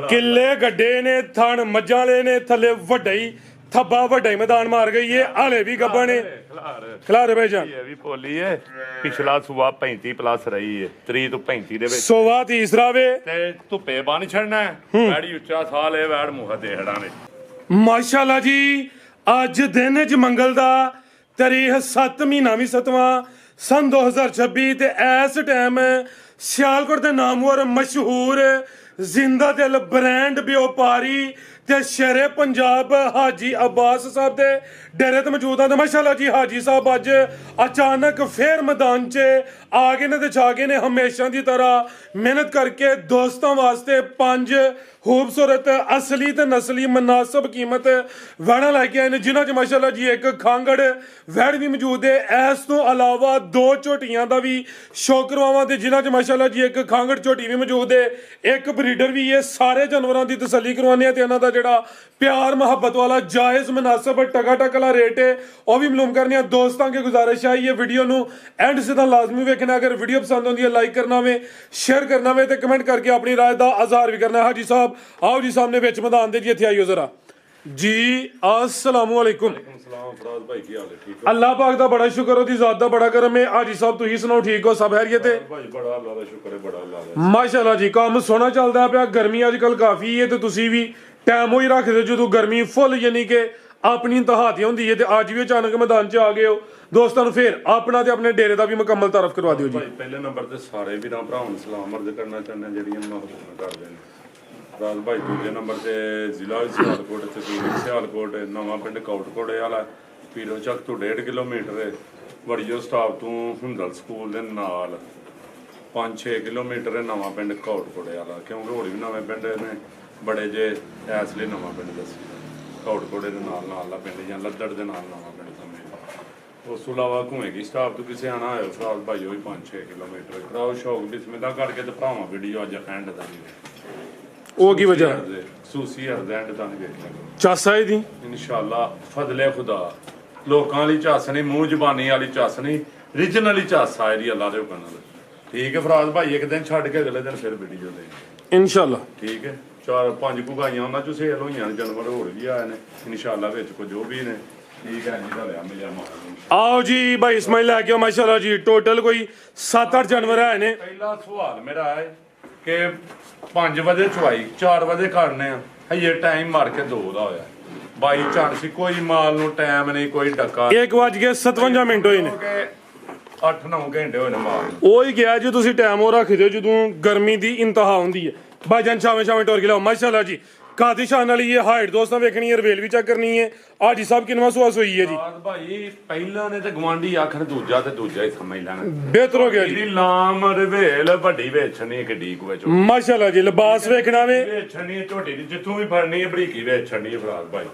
ਕਿੱਲੇ ਗੱਡੇ ਨੇ, ਥਣ ਮੱਝਾਂ ਵਾਲੇ ਨੇ, ਥੱਲੇ ਵੱਡਾ ਹੀ ਥੱਬਾ ਵੱਡਾ ਹੀ ਮੈਦਾਨ ਮਾਰ ਗਈ ਏ। ਹਾਲੇ ਵੀ ਗੱਬਾਂ ਨੇ ਖਿਲਾਰੇ ਭਾਈ ਜਾਨ। ਇਹ ਵੀ ਪੋਲੀ ਏ, ਪਿਛਲਾ ਸੂਆ 35 ਪਲੱਸ ਰਹੀ ਏ, 3 ਤੋਂ 35 ਦੇ ਵਿੱਚ ਸੋਵਾ ਤੀਸਰਾ ਵੇ ਤੇ ਧੁੱਪੇ ਬੰਨ ਛੱਡਣਾ। ਵੈੜੀ ਉੱਚਾ ਸਾਲ ਏ, ਵੈੜ ਮੂੰਹ ਤੇ ਹੜਾਂ ਨੇ। ਮਾਸ਼ਾਅੱਲਾ ਜੀ, ਅੱਜ ਦਿਨ ਚ ਮੰਗਲ ਦਾ ਤਾਰੀਖ 7 ਮਹੀਨਾ ਵੀ 7ਵਾਂ ਸਨ 2026 ਤੇ ਇਸ ਟਾਈਮ ਸਿਆਲਕੋਟ ਦੇ ਨਾਮਵਰ ਮਸ਼ਹੂਰ ਜ਼ਿੰਦਾ ਦਿਲ ਬ੍ਰਾਂਡ ਵਪਾਰੀ ਤੇ ਸ਼ੇਰੇ ਪੰਜਾਬ ਹਾਜੀ ਅब्बास ਸਾਹਿਬ ਦੇ ਡੇਰੇ ਤੇ ਮੌਜੂਦ ਹਾਂ। ਤੇ ਮਾਸ਼ਾਅੱਲਾ ਜੀ ਹਾਜੀ ਸਾਹਿਬ ਅੱਜ ਅਚਾਨਕ ਫੇਰ ਮੈਦਾਨ 'ਚ ਆ ਗਏ ਨੇ ਤੇ ਛਾ ਗਏ ਨੇ। ਹਮੇਸ਼ਾ ਦੀ ਤਰ੍ਹਾਂ ਮਿਹਨਤ ਕਰਕੇ ਦੋਸਤਾਂ ਵਾਸਤੇ 5 ਖੂਬਸੂਰਤ ਅਸਲੀ ਤੇ ਨਸਲੀ ਮੁਨਾਸਬ ਕੀਮਤ ਵੈੜਾਂ ਲੈ ਕੇ ਆਏ ਨੇ, ਜਿਨ੍ਹਾਂ 'ਚ ਮਾਸ਼ਾਅੱਲਾ ਜੀ ਇੱਕ ਖਾਂਗੜ ਵੈੜ ਵੀ ਮੌਜੂਦ ਹੈ। ਇਸ ਤੋਂ ਇਲਾਵਾ 2 ਝੋਟੀਆਂ ਦਾ ਵੀ ਸ਼ੌਕ ਕਰਵਾਵਾਂ ਤੇ ਜਿਨ੍ਹਾਂ 'ਚ ਮਾਸ਼ਾਅੱਲਾ ਜੀ ਇੱਕ ਖਾਂਗੜ ਝੋਟੀ ਵੀ ਮੌਜੂਦ ਹੈ, ਇੱਕ ਬਰੀਡਰ ਵੀ ਹੈ। ਸਾਰੇ ਜਾਨਵਰਾਂ ਦੀ ਤਸੱਲੀ ਕਰਵਾਉਂਦੇ ਆ ਤੇ ਇਹਨਾਂ ਦਾ ਜਿਹੜਾ ਪਿਆਰ ਮੁਹੱਬਤ ਵਾਲਾ ਜਾਇਜ਼ ਮੁਨਾਸਬ ਟਕਾ ਟਕ ਵਾਲਾ रेट है वह भी मालूम करने। दोस्तों की गुजारिश है ये वीडियो नु एंड से लाजमी वेखना। अगर वीडियो पसंद होती है लाइक करना वे, शेयर करना वे ते कमेंट करके अपनी राय का इजहार भी करना। हाजी साहब आओ जी सामने विच मैदान दे जी, इत्थे आइयो जरा जी। अस्सलाम वालेकुम। अल्लाह पाक दा बड़ा शुक्र, ओदी जात दा बड़ा करम है। हाजी साहब तुसीं सुनाओ, ठीक हो? सब खैरियत है? बड़ा अल्लाह दा शुक्र है, बड़ा अल्लाह दा माशाअल्लाह जी। काम सोहना चलदा पिया। गर्मी अजकल काफ़ी है ते तुसीं भी टाइम ही रखदे जदों गर्मी फुल यानी कि अपनी इंतहाती होंदी है। ते अज भी अचानक मैदान च आ गए हो। दोस्तों फिर अपना ते अपने डेरे का भी मुकम्मल तारफ करवा दिओ जी। पहले नंबर ते सारे वीरां भरावां नूं सलाम अर्ज करना चाहुंदे जेहड़ियां महबूबां करदे ने। राज भाई दूजे नंबर ते जिला सियालकोट, तहसील सियालकोट, नवां पिंड कोटकोड़े वाला, पीरो ਚੱਕ ਤੋਂ 1.5 किलोमीटर है। वड़ियो स्टाफ तो हुंदल स्कूल दे नाल 5-6 किलोमीटर है नवां पिंड कोटकोड़े वाला, क्योंकि होर भी नवें पिंड ने बड़े जे इस लिए नवां पिंड दस्सी कोटकोड़े के नाल ला पिंड या लद्दड़ के नाल नवां पिंड समझ। उस तो इलावा घूमेगी स्टाफ तो किसी आना आयो फिराज भाई भी 5-6 किलोमीटर कराओ शौक बिस्मिल्लाह करके तो भरावां वीडियो अज एंड तक ਉਹ ਕੀ ਵਜ੍ਹਾ सूसी हर एंड तक देखिया ਚਾਸਾ ਇਹਦੀ इंशाअल्लाह फजले खुदा लोकां वाली ਝੱਸ नहीं, मूँह जबानी वाली ਝੱਸ नहीं, रिजनल ही ਝੱਸ आ रही अल्लाह दे हुक्म नाल। ठीक है फिराज भाई, एक दिन छड्ड के अगले दिन फिर वीडियो दे इंशाअल्लाह। ठीक है 4-5 घुगाइयां उन्हां चों सेल होईयां ने, जानवर होर भी आए ने इंशाअल्लाह विच कुछ जो भी ने। ठीक है जी, लिया मिलिया माल। आओ जी भाई इस्माइल लैके आओ। माशाअल्लाह जी टोटल कोई 7-8 जानवर है ने। पहला सवाल मेरा है कि 5 बजे चवाई 4 बजे करने ये टाइम मार के 2 दा होया। बाई चांस कोई माल नूं टाइम नहीं, कोई डक्का 1:57 होए ने। 8-9 घंटे होए ने माल नूं। ਉਹ ਹੀ ਗਿਆ ਜੀ ਤੁਸੀਂ ਟਾਈਮ ਉਹ ਰੱਖ ਦਿਓ ਜਦੋਂ ਗਰਮੀ ਦੀ ਇੰਤਹਾ ਹੁੰਦੀ ਹੈ। ਭਾਈਜਾਨ ਛਾਵੇਂ ਟੋਰ ਕੇ ਲਾਓ। ਮਾਸ਼ਾਅੱਲਾ ਜੀ ਕਾਦੀ ਸ਼ਾਨ ਵਾਲੀ ਇਹ ਹਾਈਟ ਦੋਸਤਾਂ ਵੇਖਣੀ ਹੈ, ਰਵੇਲ ਵੀ ਚੈੱਕ ਕਰਨੀ ਹੈ। ਹਾਜੀ ਸਾਹਿਬ ਕਿੰਨਵਾਂ ਸੁਆਸ ਹੋਈ ਹੈ ਜੀ? ਭਾਈ ਪਹਿਲਾਂ ਨੇ ਤੇ ਗਵਾਂਢੀ ਆਖਰ ਦੂਜਾ ਤੇ ਦੂਜਾ ਹੀ ਸਮਝ ਲੈਣਾ। ਬਿਹਤਰ ਹੋ ਗਿਆ ਜੀ। ਇਹਦੀ ਲਾਮ ਰਵੇਲ ਵੱਡੀ ਵੇਚਣੀ ਕਿੱਡੀ ਕੁ ਵਿੱਚ ਮਾਸ਼ਾਅੱਲਾ ਜੀ। ਲਿਬਾਸ ਵੇਖਣਾ ਵੇ, ਵੇਚਣੀ ਝੋਟੀ ਦੀ ਜਿੱਥੋਂ ਵੀ ਫੜਨੀ ਹੈ ਬਰੀਕੀ ਵੇਚਣੀ ਹੈ ਫਰਾਜ਼ ਭਾਈ,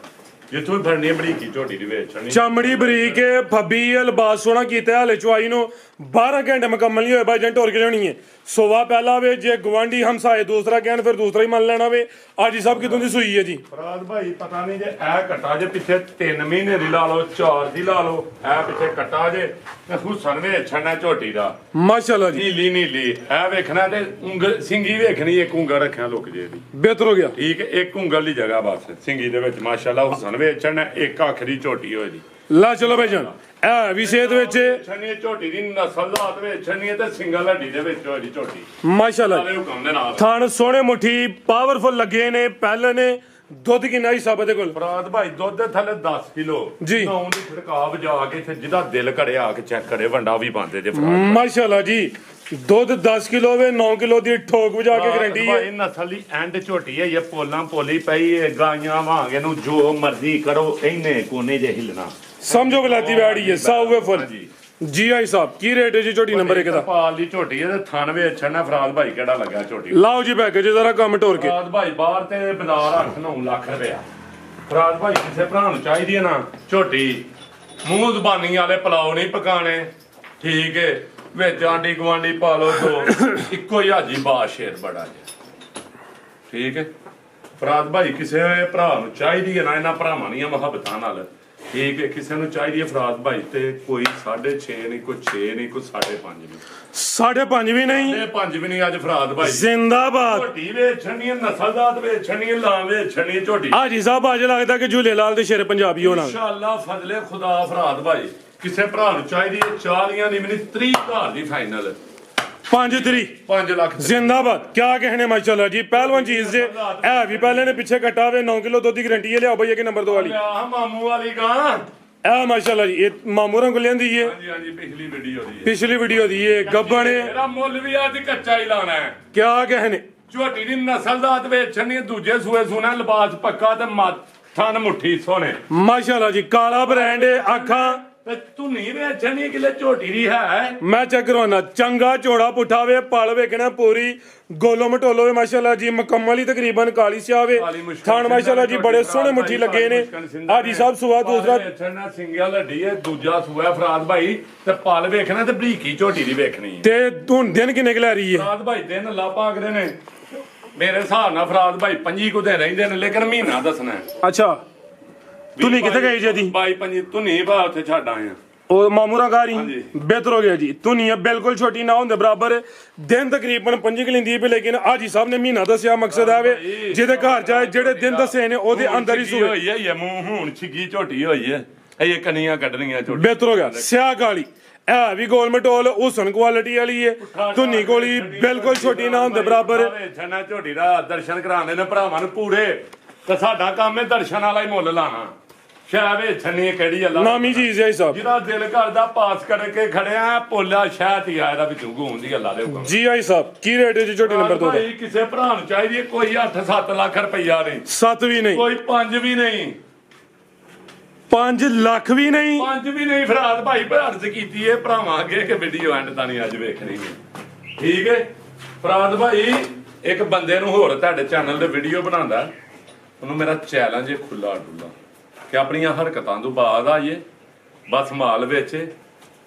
ਜਿੱਥੋਂ ਵੀ ਫੜਨੀ ਹੈ ਬਰੀਕੀ ਝੋਟੀ ਦੀ ਵੇਚਣੀ। ਚਮੜੀ ਬਰੀਕ ਹੈ, ਫੱਬੀ ਹੈ, ਲਿਬਾਸ ਸੋਹਣਾ ਕੀਤਾ ਹਾਲੇ ਚਵਾਈ ਨੂੰ 12 ਘੰਟੇ ਮੁਕੰਮਲ ਨਹੀਂ ਹੋਏ ਭਾਈਜਾਨ ਟੋਰ ਕੇ ਲਿਆਉਣੀ ਹੈ। ਸੋਵਾ ਪਹਿਲਾ ਵੇ, ਜੇ ਗਵਾਂਢੀ ਹਮਸਾਏ ਦੂਸਰਾ ਕਹਿਣ ਫਿਰ ਦੂਸਰਾ ਹੀ ਮੰਨ ਲੈਣਾ ਵੇ। ਹਾਜੀ ਸਾਹਿਬ ਕਿਦੋਂ ਦੀ ਸੂਈ ਹੈ ਜੀ? ਫਰਾਜ਼ ਭਾਈ ਪਤਾ ਨਹੀਂ ਜੇ ਇਹ ਕੱਟਾ ਜੇ ਪਿੱਛੇ 3 ਮਹੀਨੇ ਦੀ ਲਾ ਲਓ, 4 ਦੀ ਲਾ ਲਓ, ਇਹ ਪਿੱਛੇ ਕੱਟਾ ਜੇ ਹੁਸਨ ਵੇਚਣਾ ਝੋਟੀ ਦਾ ਮਾਸ਼ਾਅੱਲਾ ਜੀ। ਨੀਲੀ ਇਹ ਵੇਖਣਾ ਤੇ ਉਂਗਲ ਸਿੰਗੀ ਵੇਖਣੀ, ਇੱਕ ਉਂਗਲ ਰੱਖਿਆ ਲੁਕ ਜੇ ਦੀ। ਬਿਹਤਰ ਹੋ ਗਿਆ। ਠੀਕ ਹੈ, ਇੱਕ ਉਂਗਲ ਦੀ ਜਗ੍ਹਾ ਬਸ ਸਿੰਗੀ ਦੇ ਵਿੱਚ ਮਾਸ਼ਾਅੱਲਾ ਹੁਸਨ ਵੇਚਣਾ, ਇੱਕ ਆਖਰੀ ਝੋਟੀ ਹੋਏ ਦੀ। ਲਾ ਚਲੋ ਭਾਈਜਾਨ ਇਹ ਵੀ ਸਿਹਤ ਵਿੱਚ ਛਣੀ ਝੋਟੀ ਦੀ ਨਸਲ ਦਾਤ ਵਿੱਚ ਛਣੀ ਤੇ ਸਿੰਗਲ ਹੱਡੀ ਦੇ ਵਿੱਚ ਹੋਈ ਦੀ ਝੋਟੀ ਮਾਸ਼ਾਅੱਲਾ। ਹੁਕਮ ਦੇ ਨਾਲ ਥਣ ਸੋਹਣੇ ਮੁੱਠੀ ਪਾਵਰਫੁਲ ਲੱਗੇ ਨੇ। ਪਹਿਲੇ ਨੇ ਦੁੱਧ ਕਿੰਨਾ ਹੀ ਸਭ ਦੇ ਕੋਲ? ਫਰਾਦ ਭਾਈ ਦੁੱਧ ਦੇ ਥੱਲੇ 10 ਕਿਲੋ ਜੀ। ਨੌਂ ਦੀ ਛੜਕਾ ਵਜਾ ਕੇ ਇੱਥੇ ਜਿਹਦਾ ਦਿਲ ਕਰੇ ਆ ਕੇ ਚੈੱਕ ਕਰੇ, ਵੰਡਾ ਵੀ ਪਾਉਂਦੇ ਜੇ ਫਰਾਦ ਮਾਸ਼ਾਅੱਲਾ ਜੀ। ਦੁੱਧ 10 ਕਿਲੋ ਵੇ, 9 ਕਿਲੋ ਦੀ ਠੋਕ ਵਜਾ ਕੇ ਗਾਰੰਟੀ ਹੈ। ਭਾਈ ਨਸਲ ਦੀ ਐਂਡ ਝੋਟੀ ਹੈ, ਇਹ ਪੋਲਾਂ ਪੋਲੀ ਪਈ ਹੈ, ਗਾਈਆਂ ਵਾਂਗੇ ਨੂੰ ਜੋ ਮਰਜ਼ੀ ਕਰੋ, ਇਹਨੇ ਕੋਨੇ ਜੇ ਹਿਲਣਾ ਸਮਝੋ ਬਲਾਤੀ ਬੈੜੀ ਹੈ ਸਾਊ ਫੁੱਲ ਜੀ। ਆਈ ਸਾਹਿਬ ਕੀ ਰੇਟ ਹੈ ਜੀ ਝੋਟੀ ਨੰਬਰ 1 ਦਾ? ਪਾਲ ਦੀ ਝੋਟੀ ਹੈ ਤੇ ਥਣ ਵੇਚਣਾ। ਫਰਾਦ ਭਾਈ ਕਿਹੜਾ ਲੱਗਾ ਝੋਟੀ? ਲਾਓ ਜੀ ਪੈਕੇਜ ਜ਼ਰਾ ਕੰਮ ਟੋਰ ਕੇ। ਫਰਾਦ ਭਾਈ ਬਾਹਰ ਤੇ ਬਾਜ਼ਾਰ 8-9 ਲੱਖ ਰੁਪਇਆ। ਫਰਾਦ ਭਾਈ ਕਿਸੇ ਭਰਾ ਨੂੰ ਚਾਹੀਦੀ ਹੈ ਨਾ ਝੋਟੀ, ਮੂੰਹ ਜ਼ਬਾਨੀ ਵਾਲੇ ਪਲਾਓ ਨਹੀਂ ਪਕਾਣੇ। ਠੀਕ ਹੈ, ਵਿੱਚ ਆਂਡੀ ਗਵਾਂਡੀ ਪਾ ਲਓ ਦੋ, ਇੱਕੋ ਹੀ ਹਾਜੀ ਬਾਦਸ਼ੇਰ ਬੜਾ ਜੀ। ਠੀਕ ਹੈ, ਫਰਾਦ ਭਾਈ ਕਿਸੇ ਭਰਾ ਨੂੰ ਚਾਹੀਦੀ ਹੈ ਨਾ, ਇਹਨਾਂ ਭਰਾਵਾਂ ਦੀਆਂ ਮੁਹੱਬਤਾਂ ਨਾਲ ਠੀਕ ਹੈ। ਕਿਸੇ ਨੂੰ ਚਾਹੀਦੀ ਹੈ ਫਰਾਦ ਭਾਈ ਤੇ ਕੋਈ 6.5 ਨਹੀਂ, ਕੋਈ 6 ਨਹੀਂ, ਕੋਈ 5.5 ਨਹੀਂ, 5.5 ਵੀ ਨਹੀਂ, 5.5 ਵੀ ਨਹੀਂ। ਅੱਜ ਫਰਾਦ ਭਾਈ ਜ਼ਿੰਦਾਬਾਦ। ਝੋਟੀ ਵੇਚਣੀ ਹੈ, ਨਸਲਦਾਤ ਵੇਚਣੀ ਹੈ, ਲਾਂ ਵੇਚਣੀ ਹੈ ਝੋਟੀ। ਹਾਜੀ ਸਾਹਿਬ ਅੱਜ ਲੱਗਦਾ ਕਿ ਝੂਲੇ ਲਾਲ ਦੇ ਸ਼ੇਰ ਪੰਜਾਬੀ ਹੋਣਾ। ਇਨਸ਼ਾਅੱਲਾ ਫਜ਼ਲੇ ਖੁਦਾ ਫਰਾਦ ਭਾਈ ਕਿਸੇ ਭਰਾ ਨੂੰ ਚਾਹੀਦੀ ਹੈ 40 ਨਹੀਂ ਮਿਲੀ 30,000 ਦੀ ਫਾਈਨਲ 5 ਤਰੀਕ 5 ਲੱਖ जिंदाबाद। क्या कहने माशाल्लाह जी, पहलवान चीज जे है भी पहले ने पीछे कटा हुए 9 किलो दूध की गारंटी है। लिया भैया के नंबर 2 वाली ਆਹ ਮਾਮੂ ਵਾਲੀ ਗਾਂ। ए माशाल्लाह जी, ये मामू रंग लेंदी है। ਹਾਂਜੀ ਹਾਂਜੀ ਪਿਛਲੀ ਵੀਡੀਓ ਦੀ ਹੈ। पिछली वीडियो दी ये गब्बा ने ਮੇਰਾ ਮੁੱਲ ਵੀ ਅੱਜ ਕੱਚਾ ਹੀ ਲਾਣਾ ਹੈ। क्या कहने ਝੋਟੀ ਦੀ ਨਸਲਦਾਤ ਵੇਚਣੀ ਹੈ, ਦੂਜੇ ਸੂਏ ਸੋਨਾ ਲਿਬਾਸ ਪੱਕਾ ਤੇ ਥਣ ਮੁੱਠੀ ਸੋਨੇ। माशाल्लाह जी, काला ब्रांड है, आखा ਤੇ ਤੂੰ ਨਹੀਂ ਵੇਚਣੀ ਕਿਲੇ ਝੋਟੀ ਦੀ ਹੈ। मैं चेक करवाना चंगा चौड़ा पुठा वे पल वेखना पूरी गोलो मटोलो वे माशाल्लाह जी, मुकम्मल ही तकरीबन काली सियावे थान माशाल्लाह जी, बड़े सोहने मुट्ठी लगे ने। हाजी साहब सुबह दूसरा ਵੇਚਣਾ ਸਿੰਗਲ ਹੱਡੀ ਹੈ, ਦੂਜਾ ਸੂਆ ਫਰਾਦ ਭਾਈ ਤੇ ਪਲ ਵੇਖਣਾ ਤੇ ਬਰੀਕੀ ਝੋਟੀ ਦੀ ਵੇਖਣੀ ਹੈ। ते हुन दिन किन्ने क लै रही है? ਫਰਾਦ ਭਾਈ ਦਿਨ ਲਾ ਪਾਕਦੇ ਨੇ ਮੇਰੇ ਹਿਸਾਬ ਨਾਲ ਫਰਾਦ ਭਾਈ 25 ਕੁ ਦਿਨ ਰਹਿੰਦੇ ਨੇ, ਲੇਕਿਨ ਮਹੀਨਾ ਦੱਸਣਾ ਹੈ। अच्छा तू नहीं किथे गई जी? ਬਾਈ 25 ਤੂੰ ਨਹੀਂ ਭਾ ਉੱਥੇ ਛੱਡ ਆਇਆ। ਉਹ ਮਾਮੂਰਾ ਗਾਰੀ ਹਾਂਜੀ। ਬਿਹਤਰ ਹੋ ਗਿਆ ਜੀ। ਦੁਨੀਆ ਬਿਲਕੁਲ ਛੋਟੀ ਨਾ ਹੁੰਦੇ ਬਰਾਬਰ, ਦਿਨ ਤਕਰੀਬਨ 5 ਕਿ ਲੈਂਦੀ ਹੈ, ਲੇਕਿਨ ਹਾਜੀ ਸਾਹਿਬ ਨੇ ਮਹੀਨਾ ਦੱਸਿਆ। ਮਕਸਦ ਆਵੇ ਜਿਹਦੇ ਘਰ ਜਾਏ ਜਿਹੜੇ ਦਿਨ ਦੱਸੇ ਨੇ ਉਹਦੇ ਅੰਦਰ ਹੀ ਸੂਏ ਹੋਈ ਹੈ। ਇਹ ਮੂੰਹ ਹੁਣ ਛਿੱਗੀ ਝੋਟੀ ਹੋਈ ਹੈ, ਇਹ ਕਨੀਆਂ ਕੱਢਣੀਆਂ ਝੋਟੀ। ਬਿਹਤਰ ਹੋ ਗਿਆ। ਸਿਆਹ ਕਾਲੀ ਹੈ ਵੀ ਗੋਲ ਮਟੋਲ ਹੁਸਨ ਕੁਆਲਿਟੀ ਵਾਲੀ ਹੈ। ਧੁੰਨੀ ਕੋਲੀ ਬਿਲਕੁਲ ਛੋਟੀ ਨਾ ਹੁੰਦੇ ਬਰਾਬਰ। ਵੇਚਣਾ ਝੋਟੀ ਦਾ ਦਰਸ਼ਨ ਕਰਾਉਂਦੇ ਨੇ ਭਰਾਵਾਂ ਨੂੰ ਪੂਰੇ, ਤੇ ਸਾਡਾ ਕੰਮ ਹੈ ਦਰਸ਼ਨ ਵਾਲਾ ਹੀ ਮੁੱਲ ਲਾਣਾ। ਸ਼ਾਹ ਵੇਚਣੀ ਕਿਹੜੀ ਅੱਲਾ ਨਾਮੀ ਚੀਜ਼ ਹੈ ਸਾਹਿਬ। ਜਿਹਦਾ ਦਿਲ ਕਰਦਾ ਪਾਸ ਕਰਕੇ ਖੜਿਆ ਪੋਲਾ ਸ਼ਾਹ ਹੀ ਆਇਆ ਵਿੱਚੋਂ ਗੂੰਦੀ ਅੱਲਾ ਦੇ ਹੁਕਮ। ਜੀ ਆਈ ਸਾਹਿਬ ਕੀ ਰੇਟ ਹੈ ਜੀ ਝੋਟੀ ਨੰਬਰ 2 ਦਾ? ਭਾਈ ਕਿਸੇ ਭਰਾ ਨੂੰ ਚਾਹੀਦੀ ਹੈ, ਕੋਈ 8-7 ਲੱਖ ਰੁਪਈਆ ਨਹੀਂ, 7 ਵੀ ਨਹੀਂ, ਕੋਈ 5 ਵੀ ਨਹੀਂ, 5 ਲੱਖ ਵੀ ਨਹੀਂ, 5 ਵੀ ਨਹੀਂ। ਫਰਾਦ ਭਾਈ ਅਰਜ਼ ਕੀਤੀ ਹੈ ਭਰਾਵਾਂ ਅੱਗੇ ਕਿ ਵੀਡੀਓ ਐਂਡ ਤਾਂ ਨਹੀਂ ਅੱਜ ਵੇਖਣੀ ਹੈ। ਠੀਕ ਹੈ ਫਰਾਦ ਭਾਈ, ਇੱਕ ਬੰਦੇ ਨੂੰ ਹੋਰ ਤੁਹਾਡੇ ਚੈਨਲ ਤੇ ਵੀਡੀਓ ਬਣਾਉਂਦਾ, ਉਹਨੂੰ ਮੇਰਾ ਚੈਲੰਜ ਹੈ ਖੁੱਲਾ ਡੁੱਲਾ ਕਿ ਆਪਣੀਆਂ ਹਰਕਤਾਂ ਤੋਂ ਬਾਅਦ ਆਈਏ ਬਸ ਮਾਲ ਵੇਚੇ।